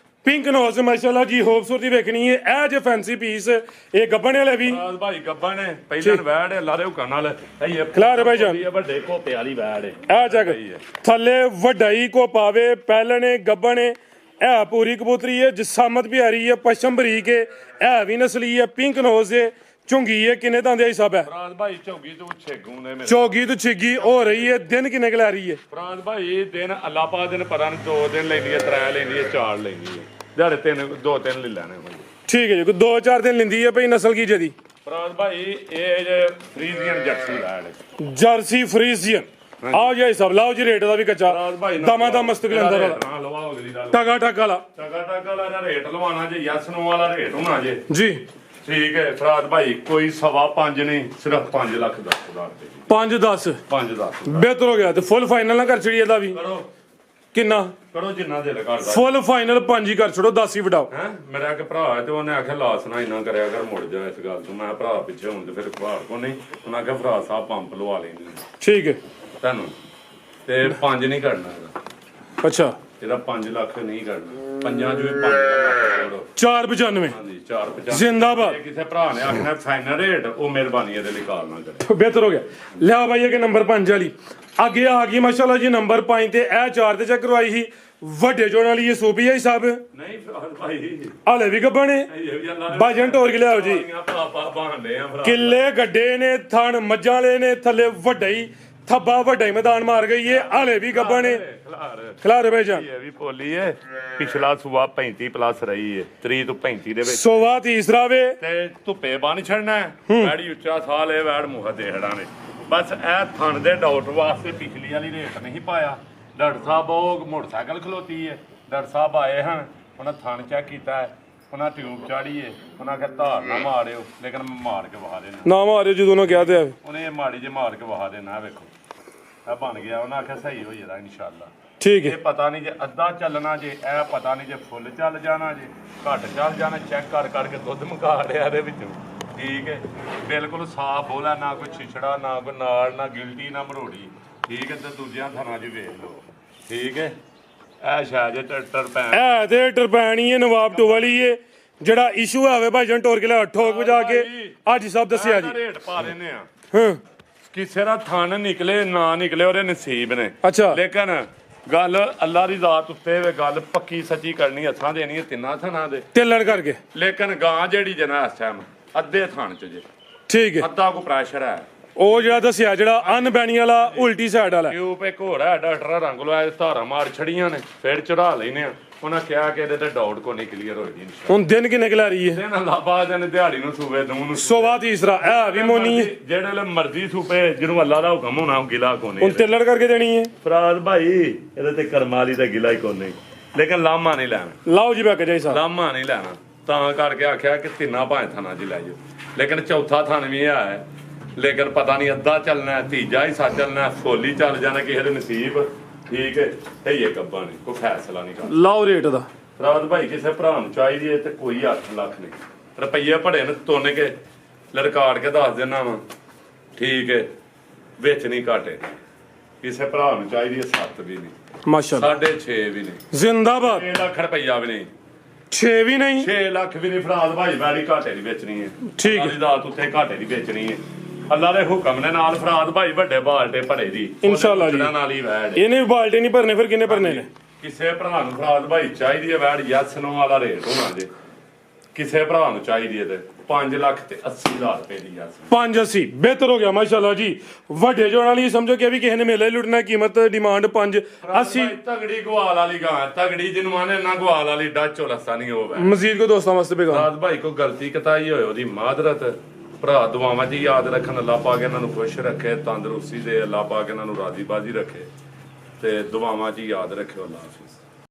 ਪਿੰਕ ਨੋਜ਼ ਮਾਸ਼ਾਅੱਲਾ ਜੀ ਖੂਬਸੂਰਤੀ ਵੇਖਣੀ ਹੈ ਇਹ ਜੇ ਫੈਂਸੀ ਪੀਸ ਇਹ ਗੱਬਣ ਵਾਲੇ ਵੀ ਫਰਾਜ਼ ਭਾਈ ਗੱਬਣ ਨੇ ਪਹਿਲਾਂ ਵੈੜ ਹੈ ਅੱਲਾ ਦੇ ਹੁਕਮ ਨਾਲ ਇਹ ਖਿਲਾਰ ਭਾਈ ਜਾਨ ਵੱਡੇ ਕੋਪੇ ਵਾਲੀ ਵੈੜ ਹੈ ਆ ਜਾ ਥੱਲੇ ਵੱਡਾਈ ਕੋ ਪਾਵੇ ਪਹਿਲਣੇ ਗੱਬਣੇ ਇਹ ਪੂਰੀ ਕਬੂਤਰੀ ਹੈ ਜਿਸਾਮਤ ਪਿਆਰੀ ਹੈ ਪਸ਼ਮ ਬਰੀਕ ਹੈ ਇਹ ਵੀ ਨਸਲੀ ਹੈ ਪਿੰਕ ਨੋਜ਼ ਹੈ ਝੁੰਗੀ ਹੈ ਕਿੰਨੇ ਤਾਂ ਦੇ ਹਿਸਾਬ ਹੈ ਫਰਾਜ਼ ਭਾਈ ਝੋਗੀ ਤੋਂ ਛੇਗੂ ਨੇ ਮੇਰੇ ਚੌਗੀ ਤੋਂ ਛਿੱਗੀ ਹੋ ਰਹੀ ਹੈ ਦਿਨ ਕਿੰਨੇ ਕੁ ਲੈ ਰਹੀ ਹੈ ਫਰਾਜ਼ ਭਾਈ ਦਿਨ ਅੱਲਾ ਪਾ ਦਿਨ ਪਤਾ ਨਹੀਂ 2 ਦਿਨ ਲੈਂਦੀ ਹੈ 3 ਲੈਂਦੀ ਹੈ 4 ਲੈਂਦੀ ਹੈ ਦਿਹਾੜੇ 2-3 ਲੈ ਲੈਣੇ ਭਾਈ ਠੀਕ ਹੈ ਜੀ ਕੋਈ 2-4 ਦਿਨ ਲੈਂਦੀ ਹੈ ਭਈ ਨਸਲ ਕੀ ਜਦੀ ਫਰਾਜ਼ ਭਾਈ ਇਹ ਜੇ ਫਰੀਜ਼ੀਅਨ ਜਰਸੀ ਵੈੜ ਜਰਸੀ ਫਰੀਜ਼ੀਅਨ ਆਓ ਜੀ ਸਭ ਲਾਓ ਜੀ ਰੇਟ ਦਾ ਵੀ ਕੱਚਾ ਫਰਾਜ਼ ਭਾਈ ਦਮਾ ਦਾ ਮਸਤਕਲ ਅੰਦਰ ਵਾਲਾ ਹਾਂ ਲਵਾਓ ਅਗਲੀ ਦਾ ਟਗਾ ਟਗਾ ਲਾ ਟਗਾ ਵਾਲਾ ਰੇਟ ਲਵਾਣਾ ਜੇ ਯੈਸ ਨੋ ਵਾਲਾ ਰੇਟ ਹੋਣਾ ਜੇ ਜੀ ਠੀਕ ਹੈ ਫਰਾਜ਼ ਭਾਈ ਕੋਈ 5.5 ਨਹੀਂ ਸਿਰਫ 5 ਲੱਖ 10,000 ਰੁਪਏ 5-10 5-10 ਬਿਹਤਰ ਹੋ ਗਿਆ ਤੇ ਫੁੱਲ ਫਾਈਨਲ ਨਾ ਕਰ ਛੜੀ ਇਹਦਾ ਵੀ ਕਰੋ ਕਿੰਨਾ ਕਰੋ ਜਿੰਨਾ ਦਿਲ ਕਰਦਾ ਫੁੱਲ ਫਾਈਨਲ 5 ਹੀ ਕਰ ਛੜੋ 10 ਹੀ ਵਡਾਓ ਹੈ ਮੇਰਾ ਇੱਕ ਭਰਾ ਹੈ ਤੇ ਉਹਨੇ ਆਖਿਆ ਲਾਸ ਨਾ ਇੰਨਾ ਕਰਿਆ ਕਰ ਮੁੜ ਜਾ ਇਸ ਗੱਲ ਤੋਂ ਮੈਂ ਭਰਾ ਪਿੱਛੇ ਹੁਣ ਤੇ ਫਿਰ ਭਰਾ ਕੋ ਨਹੀਂ ਉਹਨਾਂ ਆਖਿਆ ਭਰਾ ਸਾਹਿਬ ਪੰਪ ਲਵਾ ਲੈਂਦੇ ਠੀਕ ਹੈ ਤੁਹਾਨੂੰ ਤੇ 5 ਨਹੀਂ ਕਰਨਾ ਇਹਦਾ ਅੱਛਾ ਇਹਦਾ 5 ਲੱਖ ਨਹੀਂ ਕਰਨਾ ਪੰਜਾਂ ਚੋਂ 5 ਲੱਖ ਕਰੋ 495 ਹਾਂਜੀ 450 ਜ਼ਿੰਦਾਬਾਦ ਕਿਸੇ ਭਰਾ ਨੇ ਆਖਣਾ ਫਾਈਨਲ ਰੇਟ ਉਹ ਮਿਹਰਬਾਨੀ ਇਹਦੇ ਲਈ ਕਾਲ ਨਾ ਕਰੇ ਬਿਹਤਰ ਹੋ ਗਿਆ ਲਿਆ ਭਾਈ ਇਹ ਨੰਬਰ 5 ਵਾਲੀ ਅੱਗੇ ਆ ਗਈ ਮਾਸ਼ਾਅੱਲਾ ਜੀ ਨੰਬਰ 5 ਤੇ ਇਹ 4 ਤੇ ਚੈੱਕ ਕਰਵਾਈ ਸੀ ਵੱਡੇ ਜੋੜ ਵਾਲੀ ਇਹ ਸੂਪੀ ਹੈ ਸਾਹਿਬ ਨਹੀਂ ਭਾਈ ਹਾਲੇ ਵੀ ਗੱਬਣੇ ਬਾਜਨ ਟੋਰ ਕੇ ਲਿਆਓ ਜੀ ਪਾਪਾ ਬਾਂਦੇ ਆ ਭਰਾ ਕਿੱਲੇ ਗੱਡੇ ਨੇ ਥਣ ਮੱਝਾਂ ਵਾਲੇ ਨੇ ਥੱਲੇ ਵੱਡਾ ਹੀ ਥੱਬਾ ਵੱਡਾ ਹੀ ਮੈਦਾਨ ਮਾਰ ਗਈ ਏ ਹਾਲੇ ਵੀ ਗੱਬਣੇ ਖਿਲਾਰ ਭਾਈ ਜਾਨ ਇਹ ਵੀ ਪੋਲੀ ਏ ਪਿਛਲਾ ਸੂਆ 35 ਪਲੱਸ ਰਹੀ ਏ 3 ਤੋਂ 35 ਦੇ ਵਿੱਚ ਸੋਵਾ ਤੀਸਰਾ ਵੇ ਤੇ ਧੁੱਪੇ ਬੰਨ ਛੱਡਣਾ ਵੈੜੀ ਉੱਚਾ ਸਾਲ ਇਹ ਵੈੜ ਮੂੰਹ ਦੇ ਹੜਾਂ ਨੇ ਬਸ ਇਹ ਥਣ ਦੇ ਡਾਊਟ ਵਾਸਤੇ ਪਿਛਲੀ ਵਾਲੀ ਰੇਟ ਨਹੀਂ ਪਾਇਆ ਡਾਕਟਰ ਸਾਹਿਬ ਉਹ ਮੋਟਰਸਾਈਕਲ ਖਲੋਤੀ ਏ ਡਾਕਟਰ ਸਾਹਿਬ ਆਏ ਹਨ ਉਹਨਾਂ ਥਣ ਚੈੱਕ ਕੀਤਾ ਹੈ ਉਹਨਾਂ ਟਿਊਬ ਚਾੜੀ ਏ ਉਹਨਾਂ ਕਿਹਾ ਧਾਰ ਨਾ ਮਾਰਿਓ ਲੇਕਿਨ ਮੈਂ ਮਾਰ ਕੇ ਵਹਾ ਦੇਣਾ ਨਾ ਮਾਰਿਓ ਜਦੋਂ ਉਹਨੇ ਕਿਹਾ ਤੇ ਉਹਨੇ ਮਾੜੀ ਜੇ ਮਾਰ ਕੇ ਵਹਾ ਦੇਣਾ ਵੇਖੋ ਇਹ ਬਣ ਗਿਆ ਉਹਨਾਂ ਆਖਿਆ ਸਹੀ ਹੋ ਜਾਣਾ ਇਨਸ਼ਾਅੱਲਾ ਠੀਕ ਹੈ ਇਹ ਪਤਾ ਨਹੀਂ ਜੇ ਅੱਧਾ ਚੱਲਣਾ ਜੇ ਇਹ ਪਤਾ ਨਹੀਂ ਜੇ ਫੁੱਲ ਚੱਲ ਜਾਣਾ ਜੇ ਘੱਟ ਚੱਲ ਜਾਣਾ ਚੈੱਕ ਕਰ ਕਰਕੇ ਦੁੱਧ ਮੁਕਾ ਲਿਆ ਇਹਦੇ ਵਿੱਚੋਂ ਠੀਕ ਹੈ ਬਿਲਕੁਲ ਸਾਫ਼ ਬੋਲਾ ਨਾ ਕੋਈ ਛਿਛੜਾ ਨਾ ਕੋਈ ਨਾਲ ਨਾ ਗਿਲਟੀ ਨਾ ਮਰੋੜੀ ਠੀਕ ਹੈ ਤੇ ਦੂਜਿਆਂ ਥਾਂ 'ਚ ਵੇਖ ਲਓ ਠੀਕ ਹੈ ਇਹ ਸ਼ਾਇਦ ਟਰਟਰ ਪੈ ਇਹ ਤੇ ਟਰਪੈਣੀ ਹੈ ਨਵਾਬ ਟੂ ਵਾਲੀ ਏ ਜਿਹੜਾ ਇਸ਼ੂ ਆਵੇ ਭਾਜਨ ਟੋਰ ਕੇ ਲਿਆ ਠੋਕ ਵਜਾ ਕੇ ਅੱਜ ਸਭ ਦੱਸਿਆ ਜੀ ਰੇਟ ਪਾ ਦਿੰਦੇ ਆ ਹਾਂ ਕਿਸੇ ਦਾ ਥਣ ਨਿਕਲੇ ਨਾ ਨਿਕਲੇ ਉਹਦੇ ਨਸੀਬ ਨੇ ਅੱਛਾ ਲੇਕਿਨ ਗੱਲ ਅੱਲਾ ਦੀ ਜ਼ਾਤ ਉੱਤੇ ਵੇ ਗੱਲ ਪੱਕੀ ਸੱਚੀ ਕਰਨੀ ਹੱਥਾਂ ਦੇਣੀ ਤਿੰਨਾਂ ਥਣਾਂ ਦੇ ਟੇਲਰ ਕਰਕੇ ਲੇਕਿਨ ਗਾਂ ਜਿਹੜੀ ਜਨਾ ਇਸ ਟਾਈਮ ਅੱਧੇ ਥਣ ਚ ਜੇ ਠੀਕ ਹੈ ਅੱਧਾ ਕੋ ਪ੍ਰੈਸ਼ਰ ਹੈ ਉਹ ਜਿਹੜਾ ਦੱਸਿਆ ਜਿਹੜਾ ਅਨਬੈਣੀ ਵਾਲਾ ਉਲਟੀ ਸਾਈਡ ਵਾਲਾ ਟਿਊਬ ਇੱਕ ਹੋਰ ਹੈ ਡਾਕਟਰ ਰੰਗ ਲਵਾਏ ਧਾਰਾਂ ਮਾਰ ਛੜੀਆਂ ਨੇ ਫਿਰ ਚੜਾ ਲੈਨੇ ਆ ਉਹਨਾਂ ਕਿਹਾ ਕਿ ਇਹਦੇ ਤੇ ਡਾਊਟ ਕੋ ਨਹੀਂ ਕਲੀਅਰ ਹੋਈ ਜੀ ਹੁਣ ਦਿਨ ਕਿੰਨੇ ਕੁ ਲੈ ਰਹੀ ਹੈ ਦਿਨ ਅੱਲਾ ਬਾਦ ਨੇ ਦਿਹਾੜੀ ਨੂੰ ਸੂਬੇ ਦੂੰ ਨੂੰ ਸੋਵਾ ਤੀਸਰਾ ਇਹ ਵੀ ਮੋਨੀ ਹੈ ਜਿਹੜੇ ਵੇਲੇ ਮਰਜ਼ੀ ਸੂਬੇ ਜਿਹਨੂੰ ਅੱਲਾ ਦਾ ਹੁਕਮ ਹੋਣਾ ਉਹ ਗਿਲਾ ਕੋ ਹੁਣ ਨਹੀਂ ਟੇਲਰ ਕਰਕੇ ਦੇਣੀ ਹੈ ਫਰਾਜ਼ ਭਾਈ ਇਹਦੇ ਤੇ ਕਰਮਾਂ ਵਾਲੀ ਤਾਂ ਗਿਲਾ ਹੀ ਕੋ ਨਹੀਂ ਲੇਕਿਨ ਲਾਮਾ ਨਹੀਂ ਲੈਣਾ ਲਾਓ ਜੀ ਬੈਕ ਜਾਈ ਸਾਹਿਬ ਲਾਮਾ ਨਹੀਂ ਲੈਣਾ ਤਾਂ ਕਰਕੇ ਆਖਿਆ ਕਿ ਤਿੰਨਾਂ ਭਾਂ ਥਾਂ 'ਚ ਲੈ ਜਾਓ ਲੇਕਿਨ ਚੌਥਾ ਥਣ ਵੀ ਹੈ ਲੇਕਿਨ ਪਤਾ ਨਹੀਂ ਅੱਧਾ ਚੱਲਣਾ ਤੀਜਾ ਹਿੱਸਾ ਚੱਲਣਾ ਫੋਲੀ ਚੱਲ ਜਾਣਾ ਕਿਸੇ ਦੇ ਨਸੀਬ ਠੀਕ ਹੈ ਇਹ ਕੱਬਾਂ ਨੇ ਕੋਈ ਫੈਸਲਾ ਨਹੀਂ ਕਰ ਲਾਓ ਰੇਟ ਦਾ ਰਾਤ ਭਾਈ ਕਿਸੇ ਭਰਾ ਨੂੰ ਚਾਹੀਦੀ ਹੈ ਤੇ ਕੋਈ 8 ਲੱਖ ਨਹੀਂ ਰੁਪਈਏ ਭੜੇ ਨੇ ਤੋਨੇ ਕੇ ਲੜਕਾੜ ਕੇ ਦੱਸ ਦੇਣਾ ਵਾ ਠੀਕ ਹੈ ਵਿੱਚ ਨਹੀਂ ਘਾਟੇ ਕਿਸੇ ਭਰਾ ਨੂੰ ਚਾਹੀਦੀ ਹੈ 7 ਵੀ ਨਹੀਂ ਮਾਸ਼ਾਅੱਲਾ 6.5 ਵੀ ਨਹੀਂ ਜ਼ਿੰਦਾਬਾਦ 6 ਲੱਖ ਰੁਪਈਆ ਵੀ ਨਹੀਂ 6 ਵੀ ਨਹੀਂ 6 ਲੱਖ ਵੀ ਨਹੀਂ ਫਰਾਜ਼ ਭਾਈ ਵੈੜੀ ਘਾਟੇ ਦੀ ਵੇਚਣੀ ਹੈ ਠੀਕ ਹੈ। ਅੱਲਾ ਦੀ ਦਾਤ ਉੱਤੇ ਘਾਟੇ ਦੀ ਵੇਚਣੀ ਹੈ ਅੱਲਾ ਦੇ ਹੁਕਮ ਦੇ ਨਾਲ ਫਰਾਜ਼ ਭਾਈ ਵੱਡੇ ਬਾਲਟੇ ਭੜੇ ਦੀ ਇਨਸ਼ਾਅੱਲਾ ਜੀ ਨਾਲ ਹੀ ਵੈੜ ਇਹਨੇ ਵੀ ਬਾਲਟੇ ਨਹੀਂ ਭਰਨੇ ਫਿਰ ਕਿੰਨੇ ਭਰਨੇ ਨੇ ਕਿਸੇ ਭਰਾ ਨੂੰ ਫਰਾਜ਼ ਭਾਈ ਚਾਹੀਦੀ ਹੈ ਵੈੜ ਯੈਸ ਨੋ ਵਾਲਾ ਰੇਟ ਹੋਣਾ ਜੇ ਕਿਸੇ ਭਰਾ ਨੂੰ ਚਾਹੀਦੀ ਹੈ ਤੇ 5 ਲੱਖ ਤੇ 80,000 ਰੁਪਏ ਦੀ ਯੈਸ 580 ਬਿਹਤਰ ਹੋ ਗਿਆ ਮਾਸ਼ਾਅੱਲਾ ਜੀ ਵੱਡੇ ਜੋੜਾਂ ਵਾਲੀ ਸਮਝੋ ਕਿ ਵੀ ਕਿਸੇ ਨੇ ਮੇਲੇ ਲੁੱਟਣਾ ਕੀਮਤ ਡਿਮਾਂਡ 580 ਤਗੜੀ ਗਵਾਲ ਵਾਲੀ ਗਾਂ ਤਗੜੀ ਜਿਹਨੂੰ ਆਨੇ ਨਾ ਗਵਾਲ ਵਾਲੀ ਡੱਚ ਹੋਲਸਾ ਨਹੀਂ ਹੋਵੇ ਮਜ਼ੀਦ ਕੋ ਦੋਸਤਾਂ ਵਾਸਤੇ ਬੇਗਾ ਫਰਾਜ਼ ਭਾਈ ਕੋ ਗਲਤੀ ਕਤਾਈ ਹੋਏ ਉਹਦੀ ਮਾਦਰਤ ਭਰਾ ਦੁਆਵਾਂ 'ਚ ਹੀ ਯਾਦ ਰੱਖਣ, ਅੱਲਾ ਪਾ ਕੇ ਇਹਨਾਂ ਨੂੰ ਖੁਸ਼ ਰੱਖੇ, ਤੰਦਰੁਸਤੀ ਦੇ, ਅੱਲਾ ਪਾ ਕੇ ਇਹਨਾਂ ਨੂੰ ਰਾਜ਼ੀ ਬਾਜ਼ੀ ਰੱਖੇ ਤੇ ਦੁਆਵਾਂ 'ਚ ਹੀ ਯਾਦ ਰੱਖਿਓ। ਅੱਲਾ ਹਾਫਿਜ਼।